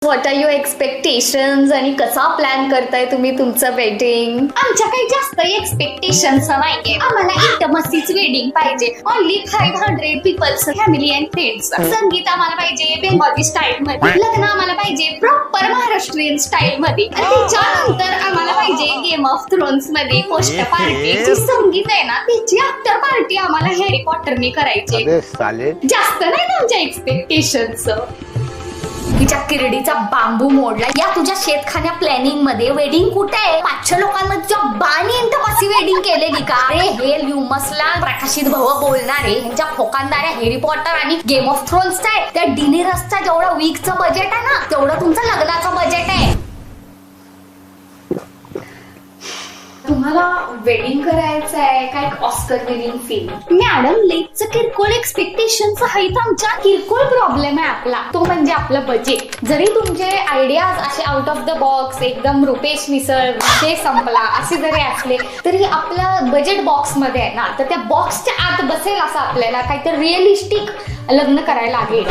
What R your expectations आणि कसा plan करताय तुम्ही तुमचं वेडिंग? आमच्या काही जास्त एक्सपेक्टेशन्स नाहीये. आम्हाला इंटमसीच वेडिंग पाहिजे. Only 500 peoples, family and friends. Sangeet आम्हाला पाहिजे बेंगॉली स्टाईल मध्ये. लग्न आम्हाला पाहिजे प्रॉपर महाराष्ट्रीयन स्टाईल मध्ये. आणि त्याच्यानंतर आम्हाला पाहिजे गेम ऑफ थ्रोन्स मध्ये पोस्ट पार्टी. जी संगीत आहे ना त्याची आफ्टर पार्टी आम्हाला हॅरी पॉटरने करायची. जास्त नाही आमच्या एक्सपेक्टेशन्स. तिच्या किरडीचा बांबू मोडला. या तुझ्या शेतखान्या प्लॅनिंग मध्ये वेडिंग कुठे आहे? 500 लोकांमध्ये तुझ्या बानी इंटमसी वेडिंग केलेली का? अरे हे ल्युमसला प्रकाशित भव बोलणारे ह्यांच्या फोकांदाऱ्या हॅरी पॉटर आणि गेम ऑफ थ्रोन्स आहे. त्या डिनेरसचा जेवढा वीकचं बजेट आहे ना तेवढं तुमचं लग्नाचं बजेट आहे. तुम्हाला वेडिंग करायचं आहे काय ऑस्कर विनिंग फिल्म? मॅडम लेटचं किरकोळ एक्सपेक्टेशन्स आहेत आमच्या. किरकोळ प्रॉब्लेम आहे आपला, तो म्हणजे आपलं बजेट. जरी तुमचे आयडियाज असे आउट ऑफ द बॉक्स एकदम रुपेश मिसळ विषय संपला असे जरी असले तरी आपलं बजेट बॉक्स मध्ये आहे ना, तर त्या बॉक्सच्या आत बसेल असं आपल्याला काहीतरी रिअलिस्टिक लग्न करायला लागेल.